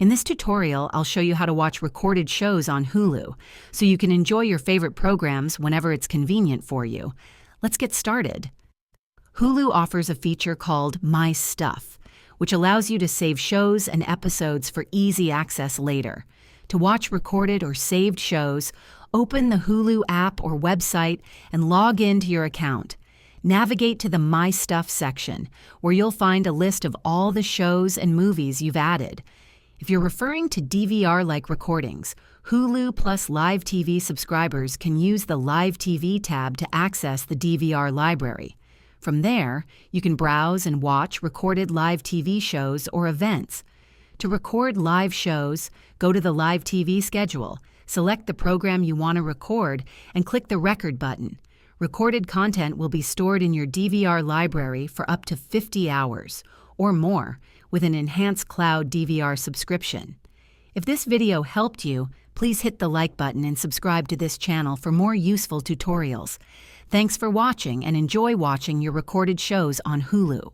In this tutorial, I'll show you how to watch recorded shows on Hulu, so you can enjoy your favorite programs whenever it's convenient for you. Let's get started. Hulu offers a feature called My Stuff, which allows you to save shows and episodes for easy access later. To watch recorded or saved shows, open the Hulu app or website and log in to your account. Navigate to the My Stuff section, where you'll find a list of all the shows and movies you've added. If you're referring to DVR-like recordings, Hulu plus Live TV subscribers can use the Live TV tab to access the DVR library. From there, you can browse and watch recorded live TV shows or events. To record live shows, go to the Live TV schedule, select the program you want to record, and click the Record button. Recorded content will be stored in your DVR library for up to 50 hours, or more, with an enhanced cloud DVR subscription. If this video helped you, please hit the like button and subscribe to this channel for more useful tutorials. Thanks for watching and enjoy watching your recorded shows on Hulu.